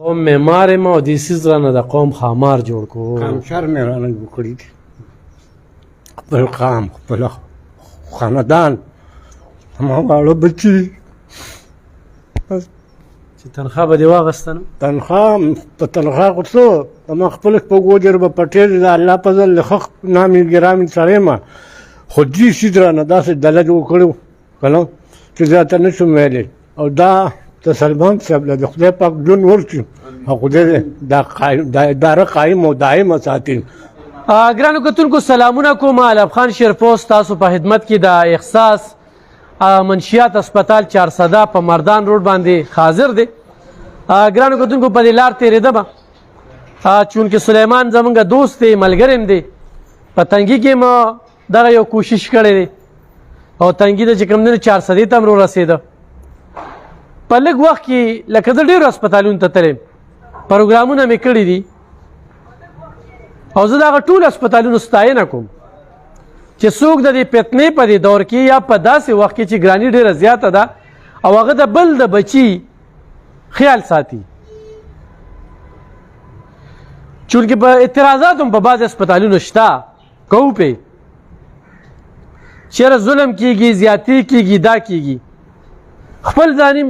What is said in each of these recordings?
قوم معمار یم او دې څیز رانه د قوم ښامار جوړ کړو. قامچر مې رانه جوړ کړي دي، خپل قام، خپل خاندان، زما واړه بچي. چې تنخوا به دې واخیسته نو تنخوا په تنخوا خو څه زما خپل شپږ به پټېل د الله فضل د ښه نامي ګرامي سړی یم، خو دې څیز رانه داسې ډله جوړ کړی و که نه چې زیاته نه شم ویلی. او دا د سلمان صاحب له د خدای پاک ژوند ورکړي او خدای دا اداره قایم او دایمه ساتي. ګرانو کتونکو سلامونه کوم. علب خان شیرپوست تاسو په خدمت کې د احساس منشیات اسپتال 400 په مردان روډ باندې حاضر دی. ګرانو کتونکو په دې لار تېرېده به چونکې سلیمان زمونږ دوست دی، ملګری م دی، په تنګي کې ما دغه یو کوشش کړی دی او تنګي ته چې کوم دی 400 ته هم رسېده. په لږ وخت کې لکه زه ډېرو اسپتالونو ته تللی پروګرامونه مې کړي دي او زه د هغه ټولو اسپتالونو ستاینه کوم چې څوک د دې فتنې په دې دور کې یا په داسې وخت کې چې ګراني ډېره زیاته ده او هغه د بل د بچي خیال ساتي. چونکې په اعتراضات هم په بعضې اسپتالونو شته کوو پې چېرې ظلم کېږي، زیاتې کېږي، دا کېږي. خپل ځانیم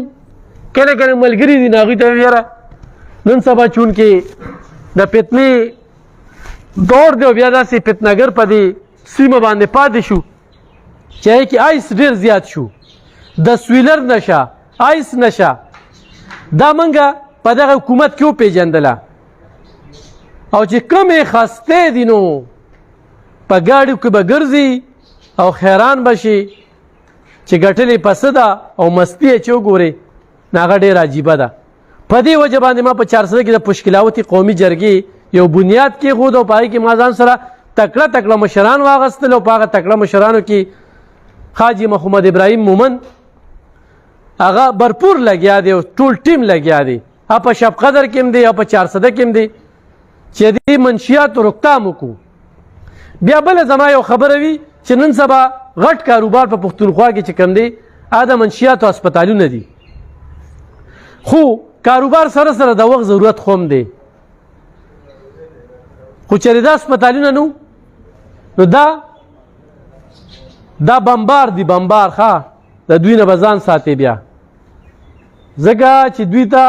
کله کله ملګري دي نو هغوی ته یاره نن سبا چونکې د فتنې دور دی او بیا داسې فتنهګر په دې سیمه باندې پاتې شو چې هغې کې آیس ډېر زیات شو، د سویلر نشه، آیس نشه، دا منګه په دغه حکومت کې وپېژندله او چې کومې خستې دي نو په ګاډیو کې به ګرځي او حیران به شي چې ګټلې پسه ده او مستي یې چې وګورې نو هغه ډېره عجیبه ده. په دې وجه باندې ما په 400 کې د پشکلاوتي قومي جرګې یو بنیاد کېښود او په هغې کې ما ځان سره تکړه تکړه مشران واخیستل او په هغه تکړه مشرانو کې حاجي محمد ابراهیم مومن هغه برپور لګیا دی او ټول ټیم لګیا دی، په شب قدر کې هم دی او په 400 کې هم دی چې دې منشیاتو روکتام وکړو. بیا بله زما یو خبره وي چې نن سبا غټ کاروبار په پښتونخوا کې چې کوم دی هغه د منشیاتو اسپتالونه دي، خو کاروبار سره سره د وخت ضرورت خو هم دی. خو چېرې دا اسپتالونه نو دا بمبار دي، بمبار ښه د دوی نه به ځان ساتي بیا ځکه چې دوی ته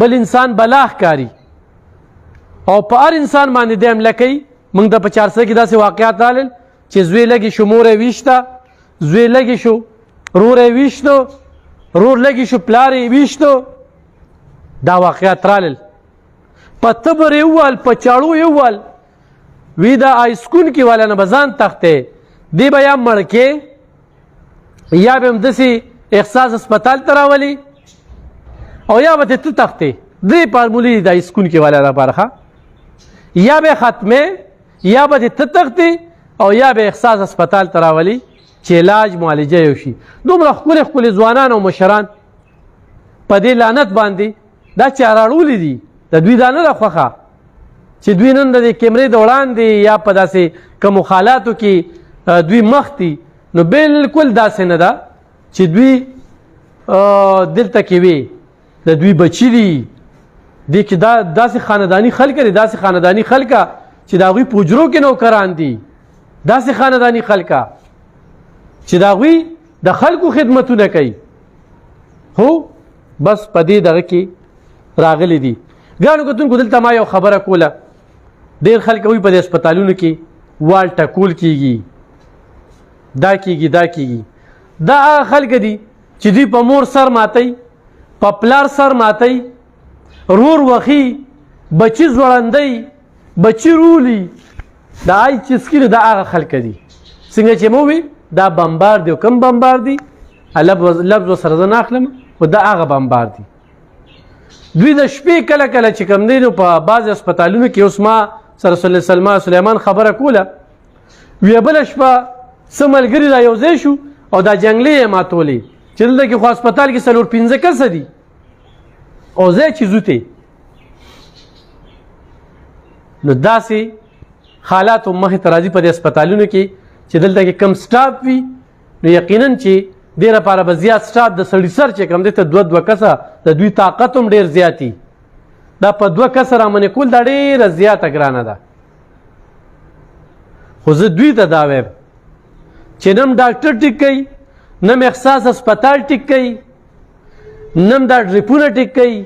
بل انسان بلا ښکاري او په هر انسان باندې دی حمله کوي. موږ د په 400 کې داسې واقعات رالل چې زوی لږې شو مور یې ویشته، زوی لږې شو رور یې ویشتو، رور لږې شو پلار یې ویشتو. دا واقعات رالل په تبر یې ووال، په چاړو یې ووال، وی د آیسکون کې والا نه به ځان تښتې دی به یا مړ کې یا به همداسې احساس اسپتال ته راولي او یا به ته تښتې. درې فارمولې دي د آیسکون کې والا لپاره ښه، یا به ختمې یا به ته تښتې او یا به احساس اسپتال ته راولي چې علاج معالجه یې وشي. دومره ښکلې ښکلې ځوانان او مشران په دې لعنت باندې دا چا راړولي دي، د دوی دا نه ده خوښه چې دوی نن د دې کیمرې د وړاندې یا په داسې کومو حالاتو کې دوی مخ دي. نو بالکل داسې نه ده چې دوی دلته کې وي، د دوی بچي دي دې کې داسې خانداني خلکه دي، داسې خانداني خلکه چې د هغوی په حجرو کې نوکران دي، داسې خانداني خلکه چې د هغوی د خلکو خدمتونه کوي. هو بس په دې دغه کې راغلی دي. ګرانو کتونکو دلته ما یو خبره کوله، ډېر خلک وایي په دې اسپتالونو کې وال ټکول کېږي، دا کېږي، دا کېږي. دا هغه خلک دي چې دوی په مور سر ماتوي، په پلار سر ماتوي، رور وخي، بچي ځوړندوي، بچي رولي، دا آی چسکي نو دا هغه خلک دي څنګه چې مو وي دا بمبار دی. کوم بمبار دی؟ لفظ ورسره زه نه اخلم، خو دا هغه بمبار دی. دوی د شپې کله کله چې کوم دی نو په بعضې اسپتالونو کې اوس ما سره سلیمان خبره کوله، ویې بله شپه څه ملګري را یو ځای شو او دا جنګلې یې ماتولې چې دلته کې خو اسپتال کې 4-5 کسه دي او ځای چې زوتې. نو داسې حالات هم مخې ته راځي په دې اسپتالونو کې چې دلته کې کم سټاف وي نو یقینا چې دې لپاره به زیات سټاف د سړي سر چې کوم دی ته 2 کسه د دوی طاقت هم ډېر زیات وي دا په 2 کسه رامنې کول دا ډېره زیاته ګرانه ده. خو زه دوی ته دا وایم چې نم ډاکټر ټیک کوي، نم احساس هسپتال ټیک کوي، نم دا ډریپونه ټیک کوي،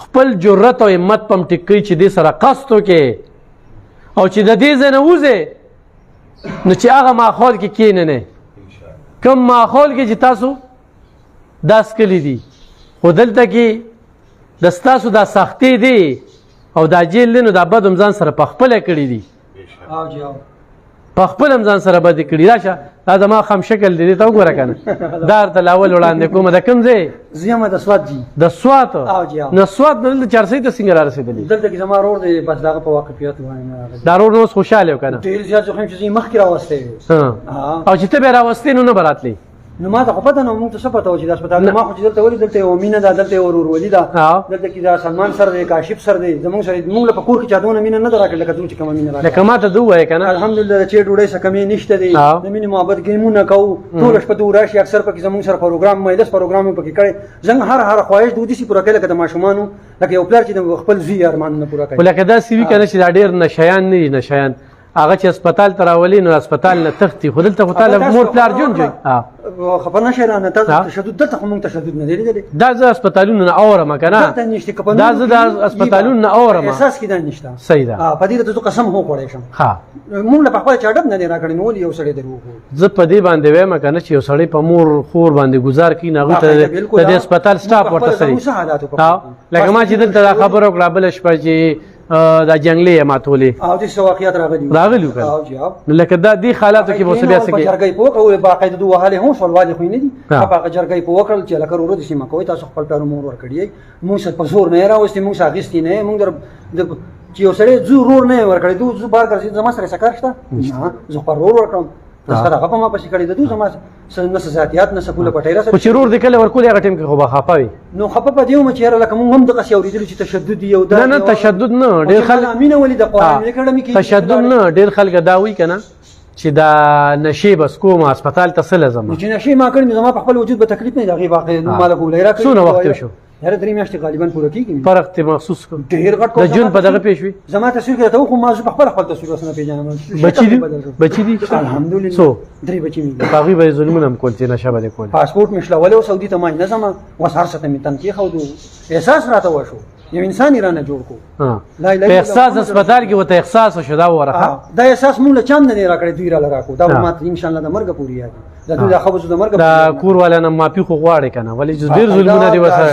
خپل جرأت او همت پم ټیک کوي چې دې سره قصد وکړي او چې د دې ځای نه وځې نو چې هغه ماحول کې کښېننئ، کوم ماحول کې چې تاسو دا څکلي دي. خو دلته کې د ستاسو دا سختۍ دی او دا جیل دی نو دا بد هم ځان سره پخپله کړي دي، پخپل هم ځان سره بدې کړي. راشه دا زما خم شکل دی، دې ته وګوره که نه. دا درته لاول وړاندې کومه د کوم ځای؟ زه یم د سوات جي. د سوات؟ نو سوات نه دلته چارسۍ ته څنګه را رسېدلي؟ دلته کې زما ورور دی، بس د هغه په واقفیت باندې دا ورور نو اوس خوشحاله و که نه؟ ډېر زیات زه خو یم چې زه یې مخکې راوستی او چې ته بیا راوستې نو نه به راتلې؟ نو ما ته خو پته نه، موږ ته څه پته وه چې دا هسپتال ما خو چې دلته ولې دلته یوه مینه ده، دلته یوه ورورولي ده، دلته کې دا سلمان سر دی، کاشف سر دی، زموږ سره موږ له په کور کې چا دونه مینه نه ده راکړې لکه دوی چې کومه مینه راکړې. لکه ما ته ده ووایې که نه؟ الحمدلله د چای ډوډۍ څه کمې نشته دی، د مینې محبت ګیمونه کوو، ټوله شپه دو راشي، اکثر پکې زموږ سره پروګرام مجلس پروګرام یې پکې کړی. زنګ هر خواهش د ودې پوره کوي لکه د ماشومانو، لکه یو پلار چې د خپل زوی ارمانونه پوره کوي. خو لکه داسې وي که نه چې دا ډېر نشیان نه دي، نشیان هغه چې هسپتال ته راولي نو هسپتال نه تښتي، خو دلته خو تا مور پلار ژوند جوړ. خبر نه شې رانه تاسو تشدد دلته خو موږ تشدد نه دی لیدلی. دا زه هسپتالونو نه اورم که نه؟ دا زه د هسپتالونو نه اورم. احساس کې دا نشته. صحیح ده. په دې ته زه قسم هم وخوړی شم. موږ له پخپله چا ډب نه دی راکړی نو ولې یو سړی در وکړو. زه په دې باندې وایم که نه چې یو سړی په مور خور باندې ګزار کوي نو هغوی ته د دې هسپتال سټاف ورته سړي. لکه ما چې دلته دا خبره وکړه بله شپه چې دا جنګلې یې ماتولې او داسې واقعیت راغلي وو که نو لکه دا دې حالاتو کې به اوس بیا څه کوي؟ جرګۍ په وکړه باقاعده دوه وهلې هم شول، والې خو یې نه دي. هغه جرګۍ په وکړل چې لکه ورور داسې مه کوئ، تاسو خپل پلار مور ورکړي یې، موږ څه په زور نه یې راوستي، موږ څه اخیستي نه یې، موږ چې یو سړی زور نه یې ورکړی دو زه بار ګرځېد زما سره څه کار شته؟ نه زه خپل ورور ورکړم، سره هغه په ما پسې کړی د دوی زما نه څه ذاتیات نه څه پوله پټۍ راسره. خو چې رور دې کله ورکولې هغه ټایم کې خو به خفه وي. نو خفه په دې وم چې یاره لکه موږ هم دغسې اورېدلي چې تشدد یو نه نه تشدد نه، ډېر خلک مینه ولې د قرآن اکاډمي کې تشدد نه، ډېر خلک دا وایي که نه چې دا نشې بس کوم هسپتال ته څه لازم چې نشې ما کړې نو زما په خپل وجود به تکلیف نه دی، هغې واقع ماله ګولۍ راکړې. څونه وخت شو؟ یاره 3 میاشتې غالبا پوره کېږي. فرق ته محسوس کړ ډېر غټ د جون په دغه پېښ وي. زما تصویر کې راته وخو ما زه په خپل تصویر اوس نه پېژنم. بچي دي الحمدلله څو 3 بچي مې دي. هغوی به یې ظلمونه هم کول چې نشه به دې کول. پاسپورټ مې شلولی و سعودي ته ما نه ځمه، اوس هر څه ته مې تن کېښودو، احساس راته وشو یو انسان یې رانه جوړ کړو. په احساس هسپتال کې ورته احساس وشو دا ووره. دا احساس موږ له چا نه دی راکړی، دوی راله راکړو. دا به ما ته انشاءالله د مرګه پورې یاد د دوی دا خبرو د مرګه دا کور والا نه معافي خو غواړې که نه؟ ولې چې ډېر ظلمونه دې ورسره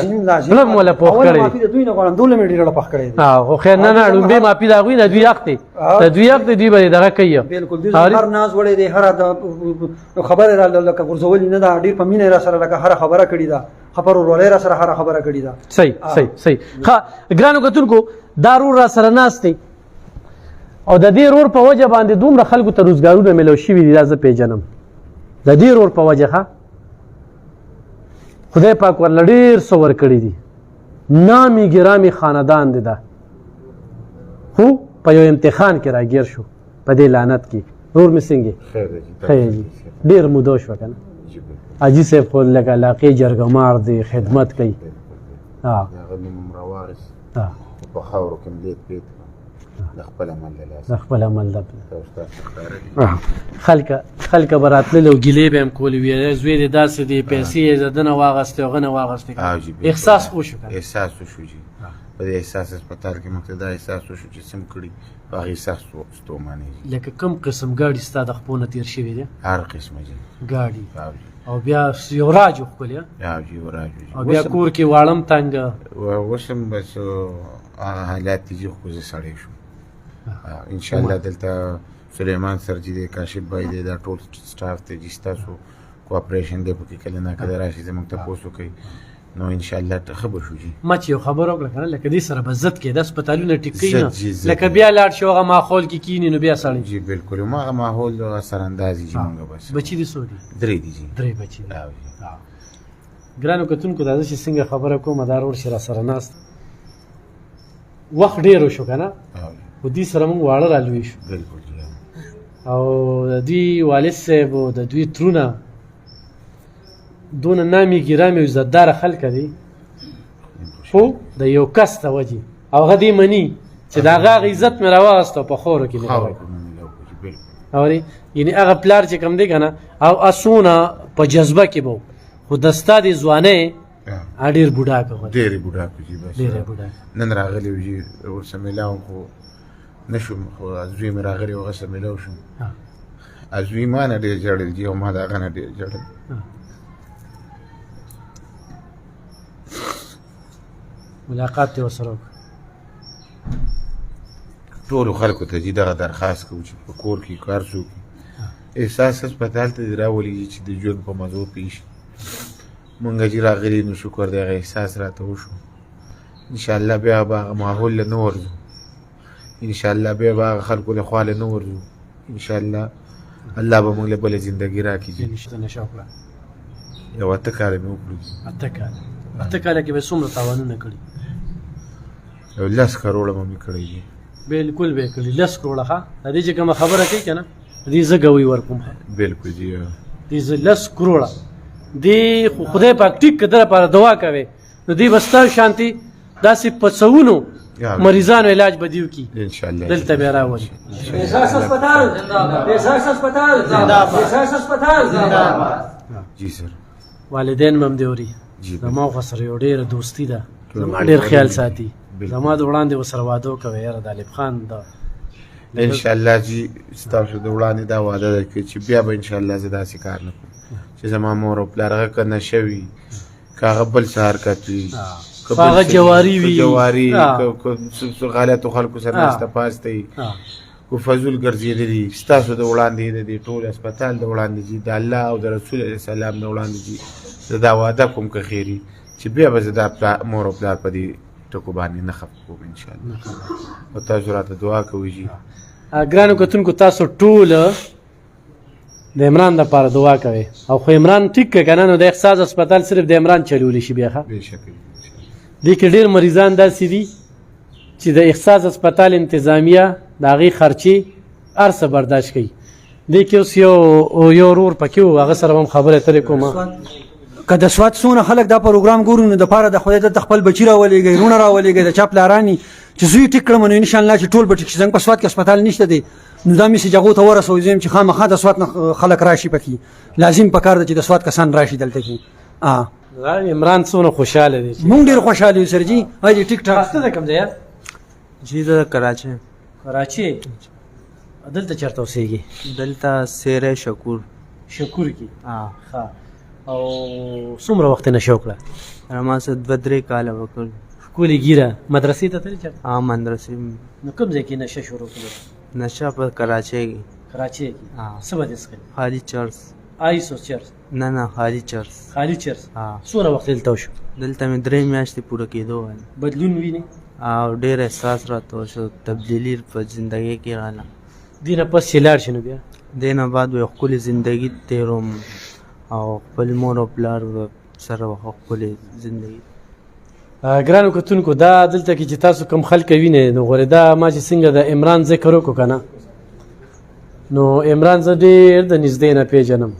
زړه م وله پوخ کړی. معافي د دوی نه غواړم، دوله مې ډېره پوخ کړی دی. خو خیر نه نه ړومبې معافي د هغوی نه دوی حق دی، د دوی حق دی، دوی به دغه کوي. بلکل دوی هر ناز وړی دی، هر خبره را لکه غورځولې نه ده، ډېر په مینه یې را سره لکه هره خبره کړې ده، خبر ورولې را سره هره خبره کړې ده. صحیح صحیح صحیح. ګرانو کتونکو دا رور را سره ناست دی او د دې رور په وجه باندې دومره خلکو ته روزګارونه میلاو شوي دي، دا زه پېژنم د دې رور په وجه. ښه خدای پاک ورله ډېر څه ورکړي دي، نامي ګرامي خاندان دی دا، خو په یو امتحان کې راګیر شو په دې لعنت کې. رور مې څنګه؟ خیر جي ډېر موده شوه که نه؟ حاجي صاحب خو لکه علاقې جرګمار دی، خدمت کوي. په خاورو کې ملیت پیت د خپل عمل له لاسه، د خپل عمل د خلکه به راتلل او ګیلې به هم کولې، ویل زوی دې داسې دی، پیسې یې د ده نه واغستې هغه نه واغستې. احساس وشو احساس وشو جي په دې احساس هسپتال کې موږ ته دا احساس وشو چې څه م کړي په هغې احساس ستومانې جي. لکه کوم قسم ګاډي ستا د خپو نه تېر شوي دي؟ هر قسمه جي ګاډي او بیا یو راج وښکل یو راج او بیا کور کې واړم تنګه اوس هم بس هغه حالات دي چې خو زه سړی شوم. انشاءالله دلته سلیمان سر جي دی، کاشف بای دی، دا ټول سټاف دی جي ستاسو کوآپریشن دی پکې کله نه کله راشي زموږ تپوس وکړئ نو انشاءالله خبر شو جي. ما چې یو خبره وکړه که نه لکه دې سره به ضد کېده هسپتالونه ټیک کوي نه، لکه بیا لاړ شي هغه ماحول کې کښېني نو بیا سړی جي بالکل هماغه ماحول اثرانداز جي موږ بس. بچي دي څو دي؟ 3 دي جي 3 بچي دي. ګرانو کتونکو دا زه چې څنګه خبره کوم دا رور چې را سره ناست وخت ډېر وشو که نه، خو دوی سره موږ واړه را لوی شو. بالکل او د دوی والد صاحب او د دوی ترونه دونه نامي ګرامي او عزتداره خلکه دي، خو د یو کس ته وجې او هغه دې مني چې د هغه عزت مې راواغسته په خاورو کې مې خاورو راوړی. کې مې ملاو کړي، بالکل. اورې یعنې هغه پلار چې کوم دی که نه او اسونه په جذبه کې به خو د ستا د ځوانۍ ډېر بوډا که ډېرې بوډاکو جي بس ډېرې بوډا نن راغلی و جي ورسره میلاو خو نه شوم، خو زوی مې راغلی و هغه سره میلاو شوم. زوی ما نه ډېر ژړل جي او ما د هغه نه ډېر ژړل. ملاقات دې ورسره وکړه. ټولو خلکو ته جي دغه درخواست کوو چې په کور کې کار څوک احساس هسپتال ته دې راولېږي چې د ژوند په مزو پوه شي. مونږ چې راغلي نو شکر دی هغه احساس راته وشو. انشاءالله بیا به هغه ماحول له نه ورځو، انشاءالله بیا به هغه خلکو له خوا له نه ورځو. انشاءالله الله به مونږ له بله زندګي راکړي. نشه وکړه. یو 8 کاله مې وکړو. 8 کاله کې به څومره تاوانونه کړي؟ یو 10 کروړه به مې کړی دي. بالکل به کړي 10 کروړه. ښه د دې چې کومه خبره کوي که نه دې زه ګوی ورکوم. بالکل جي دې زه 10 کروړه دې خو خدای پاک ټیک که در لپاره دعا کوي نو دې به ستا شانتي داسې په سوونو مریضانو علاج به دې وکړي. انشاءالله دلته بیا راولي. احساس هسپتال احساس هسپتال احساس هسپتال جی سر. والدین مې هم دې اوري. جی زما خو سره یو ډېره دوستي ده، زما ډېر خیال ساتي. زما د وړاندې ورسره واده وکوي یاره د الف خان د انشاءالله جی ستاسو د وړاندې دا وعده ده چې بیا به انشاءالله زه داسې کار نه کوم چې زما مور او پلار هغه که نشه وي که هغه بل څه حرکت وي که هغه جواري وي که غلطو خلکو سره ناسته پاسته وي که فضول ګرځېدلي ستاسو د وړاندې د دې ټول هسپتال د وړاندې جي د الله او د رسول علیه السلام د وړاندې جي زه دا وعده کوم که خیري چې بیا به زه دا مور او پلار په دې ټکو باندې نه خفه کوم انشاءالله. او تاسو راته دعا کوئ جي. ګرانو کتونکو تاسو ټول د عمران دپاره دعا کوئ. او خو عمران ټیک که که نه نو د احساس هسپتال صرف د عمران چلولی شي بیا ښه. بېشکه دې کې ډېر مریضان داسې دي چې د احساس هسپتال انتظامیه د هغې خرچې هر څه برداشت کوي. دې کې اوس یو ورور پکې و هغه سره هم خبرې اترې کوم. که د سوات څونه خلک دا پروګرام ګوري نو دپاره د خدای دلته خپل بچي راولېږئ، وروڼه راولېږئ، د چا پلاراني چې زوی ټیک کړم نو انشاءالله چې ټول به ټیک شي. زموږ په سوات کې هسپتال نشته دی نو دا میسج هغو ته ورسوئ زه یم چې خامخا د سوات نه خلک راشي پکې. لازم پکار ده چې د سوات کسان راشي دلته کې. عمران څونه خوشحاله دی. مونږ ډېر خوشحاله یو سر جي. هاجي ټیک ټاک. ته د کوم ځای؟ جی د کراچۍ. کراچۍ. دلته چېرته اوسېږي؟ دلته سیره شکور کې. ښه. او څومره وخت یې نشه وکړه؟ ما څه 2-3 کاله وکړ. ښکلې ګیره. مدرسې ته تلې چېرته؟ مدرسې. نو کوم ځای کې نشه شروع کړې؟ نشه په کراچۍ کې. کراچۍ کې. څه به دې څښل؟ خالي چرس. آیس او چرس؟ نه خالي چرس. خالي چرس. څومره وخت دلته وشو؟ دلته مې 3 میاشتې پوره کېدو وایي. بدلون وینې؟ او ډېر احساس راته وشو، تبدیلي په زندګۍ کې راغله. دې نه پس چې لاړ شي نو بیا دې نه بعد یو ښکلې زندګي تېروم او خپل مور او پلار سره ښکلې زندګي. ګرانو کتونکو دا دلته کې چې تاسو کوم خلک وینئ نو غورې دا ما چې څنګه د عمران ذکر وکړو که نه نو عمران زه ډېر د نږدې نه پېژنم.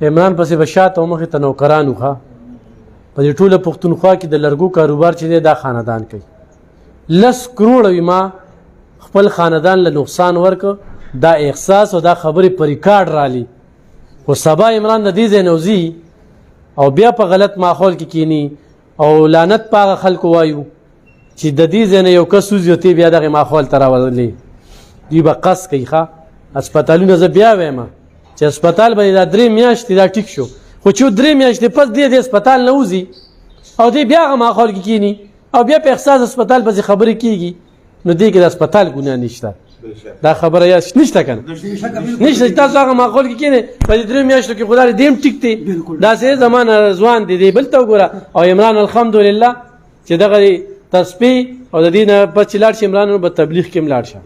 عمران پسې به شاته او مخې ته نوکران وو. ښه په دې ټوله پښتونخوا کې د لرګو کاروبار چې دی دا خاندان کوي. 10 کروړه وي ما خپل خاندان له نقصان ورکړ. دا احساس او دا خبرې په ریکارډ رالي. خو سبا عمران د دې ځای نه وځي او بیا په غلط ماحول کې کینی او لعنت په هغه خلکو وایو چې د دې ځای نه یو کس وځي او تی بیا دغې ماحول ته راولي. دوی به قصد کوي. ښه هسپتالونه زه بیا وایم چې هسپتال به دا 3 میاشتې دا ټیک شو، خو چې 3 میاشتې پس دې د هسپتال نه وځي او دې بیا هغه ماحول کې کینی او بیا په احساس هسپتال پسې خبرې کېږي نو دې کې د هسپتال ګناه نشته. دا خبره یا نشته کنه نشته. تاسو هغه ماحول کې کینې په دې 3 میاشتو کې خدای دې هم ټیک دی. دا سه زمانه ځوان دی بل ته وګوره. او عمران الحمدلله چې دغه تسبیح او د دې نه پس چې لاړ شي عمران به تبلیغ کې هم لاړ شه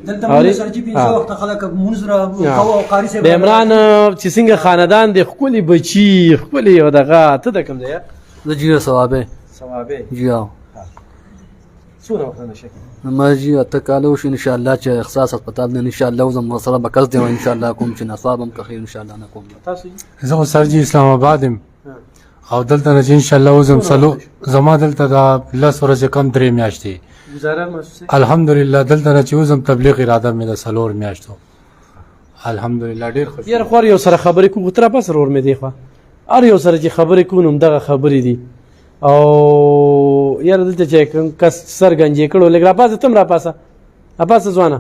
دلته موږ سره چې 500 وخت خلک منځ را او قاری سره د عمران چې څنګه خاندان د خپل بچي خپل یو دغه ته د کوم ځای؟ د جیو ثوابه جیو څومره وخت نشه ما جی اته کالو شو ان شاء الله چې احساس هسپتال نه ان شاء الله زم سره بکس دی ان شاء الله کوم چې نصاب هم خیر ان شاء الله نه کوم. تاسو زه سرجی اسلام آباد او دلته نه چې ان شاء الله وزم سلو زما دلته دا لس ورځې کم 3 میاشتې گزاره محسوسه الحمدلله دلته نه چې وزم تبلیغ اراده مې د سلور میاشتو الحمدلله ډیر خوش یار خور یو سره خبرې کو تر پاس ور مې دی خو ار یو سره چې خبرې کوم دغه خبرې دي او یار دلته چې کوم کس سرګنجې کړو لګرا پاسه تم را پاسه اپاسه ځوانه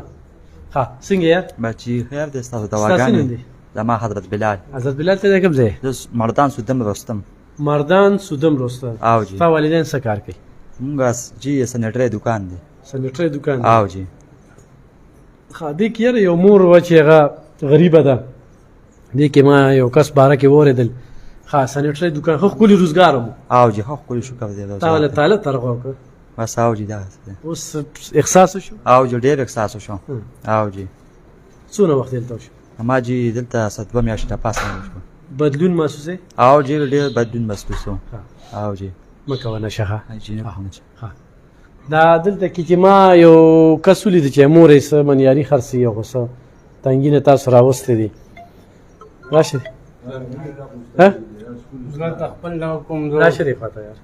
ها څنګه یار بچی خیر دې تاسو ستاسو نوم دواګانې دی؟ زما حضرت بلال حضرت بلال ته کوم ځای د مردان سودم رستم مردان سودم روسته او جی تا والدین څه کار کوي مونږ جی سنټری دکان دی سنټری دکان دی. او جی خادي کې یو مور و چې هغه غریبه ده دې کې ما یو کس باره کې وریدل ها سنټری دکان خو کلی روزګار مو او جی خو کلی شکر دی تعالی تعالی ترغو بس او جی دا اوس احساس شو او جی ډیر احساس شو او جی څونه وخت دلته شو ما جی دلته ستوه میاشتې پاسه شو بدلون محسوسه او جی ډیر بدون محسوسو او جی مکه نشه جی نه دا دلته کې چې ما یو کس ولید چې مور یې سه منیاري خرڅي یو غوسه تنګینه تاسو راوستې دي راشه ها زه خپل نه کوم راشه دی پته یار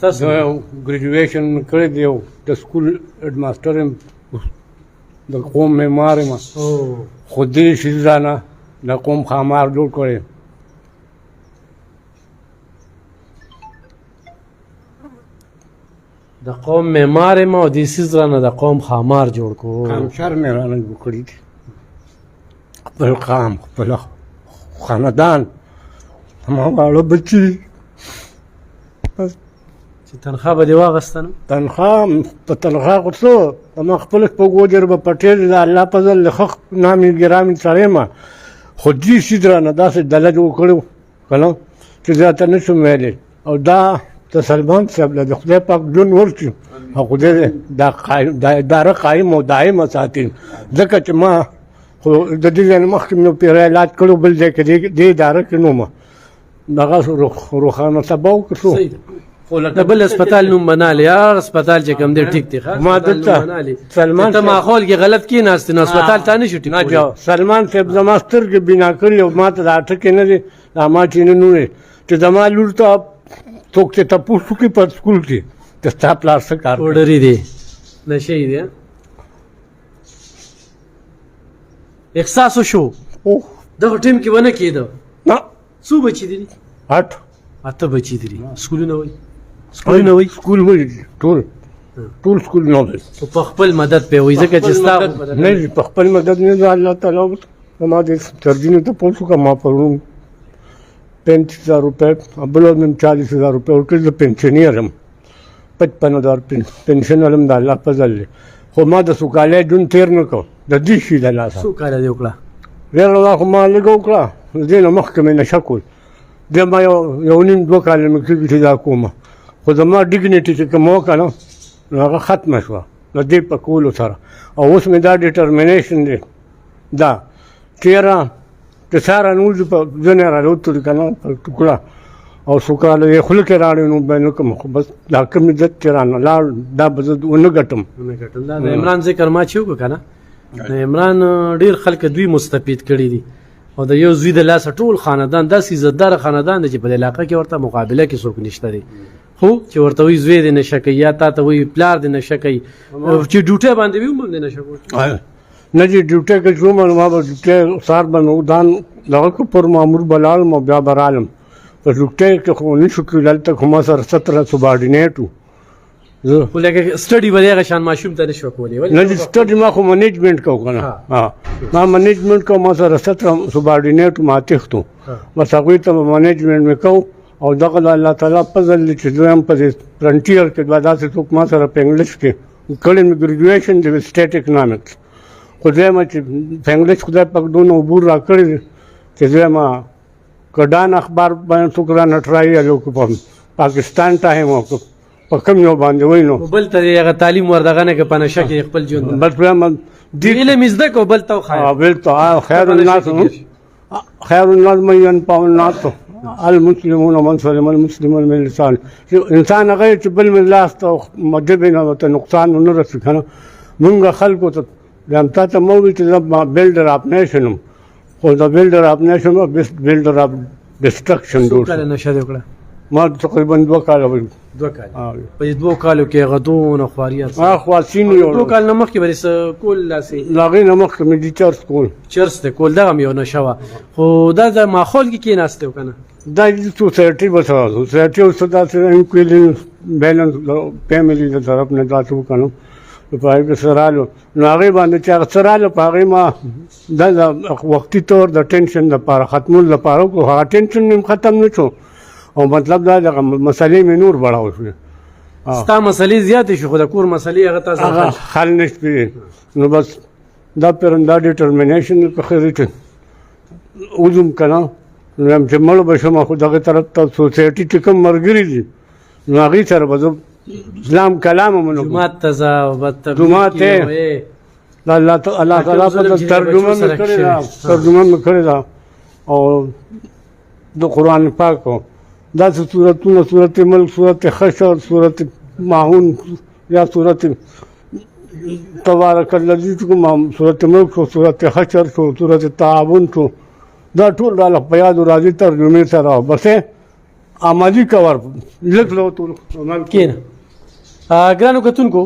تاسو ګریجویشن کړی دی د سکول هډ ماستر یم د قوم معمار یم او خو دې شي ځانه د قوم خامار جوړ کړی د قوم معمار ما او د سیزرانه د قوم خامار جوړ کو کامشر مې رانه جوړ کړی دی خپل قام خپل خاندان ما واړه بچي بس چې تنخواه به دې واغستنه تنخواه په تنخواه خو څه زما خپل په ګوجر به پټېل د الله په ځل خخ نامي ګرامي سړی ما خو دې شي درانه داسې ډله جوړ کړو که نه چې زیاته نه شم ویلی او دا د سلمان صاحب له د خدای پاک ژوند ورکړي او خدای دا اداره قایم او دایم ساتي ځکه چې ما خو د دې ځای نه مخکې مې یو پیره علاج کړو بل ځای کې دې اداره کې نو ما دغه روښانه سبا وکړو د بل هسپتال نوم بنالی هر هسپتال چې کوم دی ټیک دی ما دلته سلمان ته ماحول کې غلط کېناستې نو هسپتال ته نه شو ټیک نه سلمان صاحب زما سترګې بنا کړي او ما ته دا ټکې نه دي دا ما چې نه نوې چې زما لور ته څوک چې تپوس وکړي په سکول کې چې ستا پلار څه کار کوي اوډري دی نشه یې دی احساس شو دغه ټیم کې ونه کېده نه څو بچي دي اټ اته بچي دي سکولونه وای سکولونه وای سکول وای ټول سکول نه وای په خپل مدد په وای ځکه چې ستا نه په خپل مدد نه الله تعالی ما دې ترجمه ته پوښتنه کوم پرون 35,000 روپے بل من 40,000 روپے ورکړل د پنشنیر هم 55,000 پنشن ولم د الله په ځل خو ما د سوکاله جون تیر نه کو د دې شي د لاسه څو کال دی وکړه ډېر الله ما لګو کړه دې نه مخکې مې نشه کول د ما یو نیم دوه کال مې کې دا کومه خو زما ډیګنیټي چې کوم وکړه نو هغه ختمه شوه د دې په کولو سره او اوس مې دا ډیټرمینیشن دی دا چېرې چې ساره نور په ځنې راوتل که نه په ټوکړه او سوکاله یې خوله کې راړی نو به نه کوم خو بس دا کوم عزت چې رانه لاړ دا به زه ونه ګټم دا د عمران ذکر ما چې وکړه که نه د عمران ډېر خلک دوی مستفید کړي دي او د یو زوی د لاسه ټول خاندان داسې عزتداره خاندان دی چې په دې علاقه کې ورته مقابله کې څوک نشته دی خو چې ورته وایي زوی دې نشه کوي یا تا ته وایي پلار دې نشه کوي چې ډوټۍ باندې وي هم دې نشه کوي نه چې ډیوټۍ کې شوم نو ما به ډیوټۍ سهار به نو دان دغه کو پر مامور به لاړم او بیا به رالم په ډیوټۍ کې خو نه شو کېدل هلته خو ما سره 17 سبارډینیټ وو خو لکه سټډي به دغه شان ماشوم ته نه شو کولی نه چې سټډي ما خو منیجمنټ کو که نه ما منیجمنټ کو ما سره 17 سبارډینیټ ما تښتو بس هغوی ته به منیجمنټ مې کو او دغه د الله تعالی فضل دی چې دویم په دې فرنټیر کې به داسې څوک ما سره په انګلیش کې کړی مې ګریجویشن دی سټیټ اکنامکس خو دویمه چې په انګلیش خدای پاک دونه عبور را کړی دی چې دویمه کډان اخبار باندې څوک را نټرایي هلو که په پاکستان ټایم او په کوم یو باندې وایي نو بل ته هغه تعلیم وردغه نه که په نشه کې خپل ژوند بس دویمه علم زده کو بل ته وښایه بل ته خیر الناس من ينفع الناس المسلمون من سلم المسلمون من لسان انسان هغه چې بل من لاس ته مدب نه ته نقصان نه رسي کنه مونږ خلکو ته دمتا ته مو چې ما بلډر اپ نیشن خو دا بلډر اپ نیشن او بیسټ بلډر اپ ډسټرکشن څو کله نشه دی وکړه ما تقریبا 2 کاله وي 2 کال په دې 2 کالو کې غدون او خواریات خواصین یو 2 کال نه مخکې به کول لاسې لاغې نه مخکې مې دي چرس کول چرس ته کول دغه یو نشه وه خو دا د ماحول کې کېناستې و که نه دا سوسایټي به سوسایټي اوس داسې انکویلنس بیلنس فیملي د طرف نه داسې وکړو په هغې کې څه رالو نو هغې باندې چې هغه څه رالو په هغې ما دا د وختي طور د ټینشن دپاره ختمولو لپاره وکړو هغه ټینشن مې ختم نه شو او مطلب دا دغه مسلې مې نور بړاو شوې ستا مسلې زیاتې شو خو د کور مسلې هغه تاسو حل نه شوې نو بس دا دا ډیټرمینیشن په خیریت وځم که نه نو یم چې مړ به شم خو دغې طرف ته سوسایټي چې کوم ملګري دي نو هغې سره به زه اسلام کلام هم نه جومات ته ځه جومات ته الله تعالی په ترجمه مې کړې ده ترجمه مې کړې ده او د قرآن پاک داسې صورتونه صورت ملک صورت حشر صورت ماعون یا صورت تبارک الذی کوم صورت ملک شو صورت حشر شو صورت تعاون شو دا ټول راله په یادو راځي ترجمې سره بسې عملي کور لږ لو ټول کېنه ګرانو کتونکو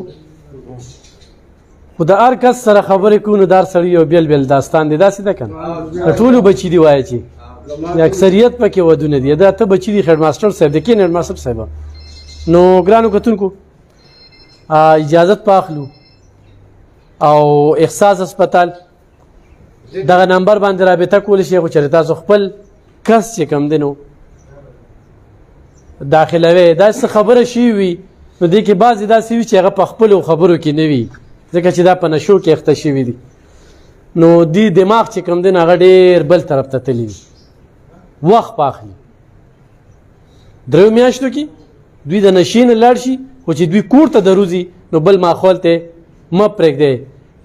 خو د هر کس سره خبرې کوو نو دا سړي یو بېل بېل داستان دی داسې ده که نه د ټولو بچي دي وایه چې د اکثریت پکې ودونه دي دا ته بچي دي هیډ ماسټر صاحب د کېن هیډ ماسټر صاحب نو ګرانو کتونکو اجازت په اخلو او احساس هسپتال دغه نمبر باندې رابطه کولی شئ خو چېرې تاسو خپل کس چې کوم دی نو داخلوي داسې خبره شوي وي نو دې کې بعضې داسې وي چې هغه په خپلو خبرو کې نه وي ځکه چې دا په نشو کې اخته شوي دي نو دی دماغ چې کوم دی نو هغه ډېر بل طرف ته تللی وي وخت په اخلي 3 میاشتو کې دوی د نشې نه لاړ شي خو چې دوی کور ته دروځي نو بل ماحول ته مه پرېږدئ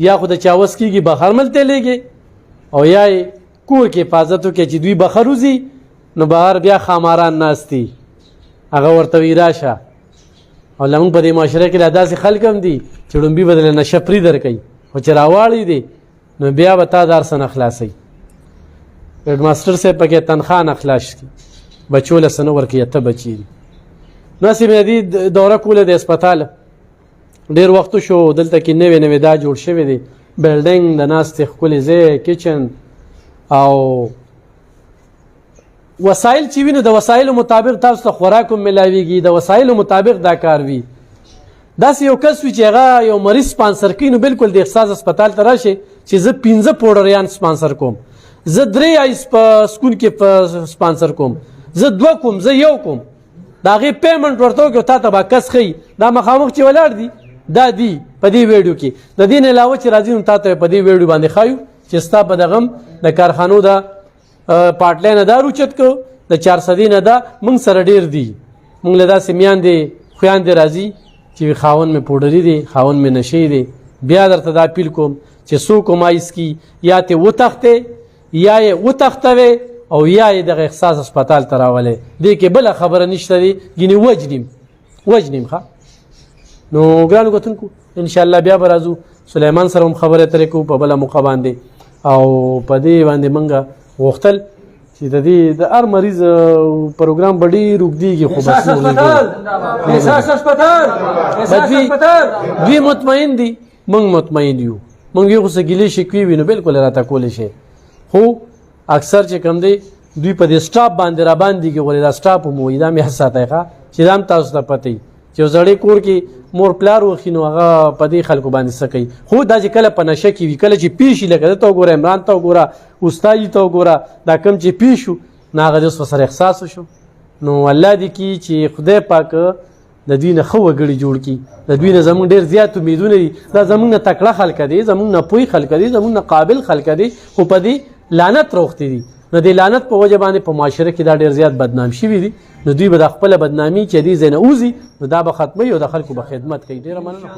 یا خو د چا وس کېږي بهر ملته لېږئ او یا یې کور کې حفاظت وکړئ چې دوی بهر وځي نو بهر بیا خاماران ناست دي هغه ورته وي راشه او لمونږ په دې معاشره کې دا داسې خلک هم دي چې ړومبي به دله نشه فري درکوي خو چې راواړي دي نو بیا به تا دار څه نه خلاصوي هیډ ماسټر صاحب پکې تنخواه نه خلاص کړي بچو له څه نه ورکوي 8 بچي دي ناسې مې دې دوره کوله د هسپتال ډېر وخت شو دلته کې نوې نوې دا جوړ شوی دی بلډینګ د ناستې ښکلې ځای کچن او وسایل چې وي نو د وسایلو مطابق تاسو ته خوراک هم ملاویږي د وسایلو مطابق دا کار وي داسې یو کس وي چې هغه یو مریض سپانسر کوي نو بالکل د احساس هسپتال ته راشي چې زه 15 پوډریان سپانسر کوم زه 3 آیس په سکون کې سپانسر کوم زه 2 کوم زه 1 کوم د هغې پیمنټ ورته وکړو تا ته به کس ښیي دا مخامخ چې ولاړ دي دا دی په دې ویډیو کې د دې نه علاوه چې راځي نو تا ته په دې ویډیو باندې ښایو چې ستا په دغه د کارخانو د پاټلی نه دا روچت کو د 400 نه دا موږ سره ډېر دي موږ له داسې میاندې خویاندې راځي چې خاوند مې پوډري دی خاوند مې نشې دی بیا درته دا اپیل کوم چې څوک هم آیس کی یا ته وتښتې یا یې وتښتوې او یا یې دغه احساس هسپتال ته راولې دې کې بله خبره نشته دی ګینې وجنیم ښه نو ګرانو کتونکو انشاءالله بیا به راځو سلیمان سره هم خبرې اترې کوو په بله موقع باندې او په دې باندې موږ غوښتل چې د دې د هر مریض پروګرام به ډېر اوږدېږي خو بس دوی مطمئن دي موږ مطمئن یو موږ یو خو څه ګیلې شکوې وي نو بالکل راته کولی شي خو اکثر چې کوم دی دوی په دې سټاپ باندې را باندې کې غواړي دا سټاپ هم وایي دا مې حس ساتئ ښه چې دا هم تاسو ته پته وي چې یو زړی کور کې مور پلار وخي نو هغه په دې خلکو باندې څه کوي خو دا چې کله په نشه کې وي کله چې پیښ شي لکه ته وګوره عمران ته وګوره استاجي ته وګوره دا کم چې پیښ شو نو هغه د اوس ورسره احساس وشو نو الله دې کړي چې خدای پاک د دوی نه ښه وګړي جوړ کړي د دوی نه زموږ ډېر زیات امیدونه دي دا زموږ نه تکړه خلک دي زموږ نه پوه خلک دي زموږ نه قابل خلک دي خو په دې لعنت روغتې دي نو د لعنت په وجه باندې په معاشره کې دا ډېر زیات بدنام شوي دي نو دوی به د خپله بدنامي چې دې ځای نه وځي نو دا به ختموي او د خلکو به خدمت کوي ډېره مننه